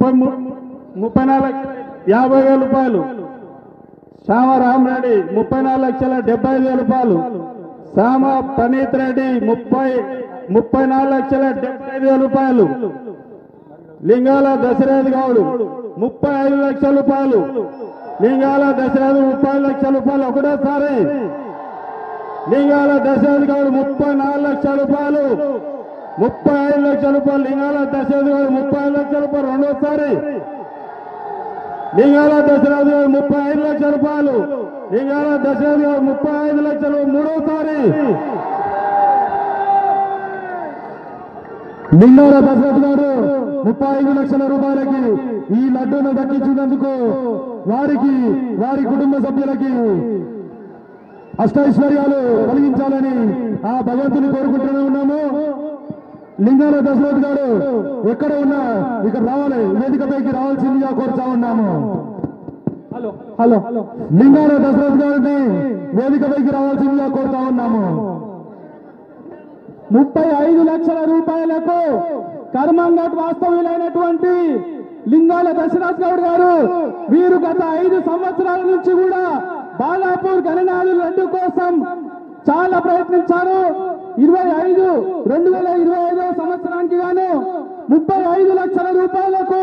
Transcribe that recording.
34,50,000 రూపాయలు, శ్యామ రామరెడ్డి 34,75,000 రూపాయలు, శ్యామ ప్రణీత్ రెడ్డి 34,75,000 రూపాయలు, లింగాల దశరథ్ గౌడ్ 35 లక్షల రూపాయలు, లింగాల దశరథ్ 30 లక్షల రూపాయలు ఒకటోసారి, లింగాల దశరథ్ గౌడ్ 34 లక్షల రూపాయలు, 35 లక్షల రూపాయలు, లింగాల దశరథ్ గౌడ్ 35 లక్షల రూపాయలు రెండోసారి, లింగాల దశరథ్ గౌడ్ 35 లక్షల రూపాయలు, లింగాల దశరథ్ గౌడ్ 35 లక్షలు మూడోసారి, లింగాల దశరథ్ గారు 35 లక్షల రూపాయలకి ఈ లడ్డూను దక్కించినందుకు వారికి వారి కుటుంబ సభ్యులకి అష్టైశ్వర్యాలు కలిగించాలని ఆ భగవంతుని కోరుకుంటూనే ఉన్నాము. లింగాల దశరథ్ గారు ఎక్కడ ఉన్నా ఇక్కడ రావాలి, వేదికపైకి రావాల్సిందిగా కోరుతా ఉన్నాము. హలో లింగాల దశరథ్ గారిని వేదికపైకి రావాల్సిందిగా కోరుతా ఉన్నాము. 35 లక్షల రూపాయలకు కర్మంఘట్ వాస్తవ్యులైనటువంటి లింగాల దశరథ్ గౌడ్ గారు వీరు గత 5 సంవత్సరాల నుంచి కూడా బాలాపూర్ గణనాథుల లడ్డు కోసం చాలా ప్రయత్నించారు. 2025 సంవత్సరానికి గాను 35 లక్షల రూపాయలకు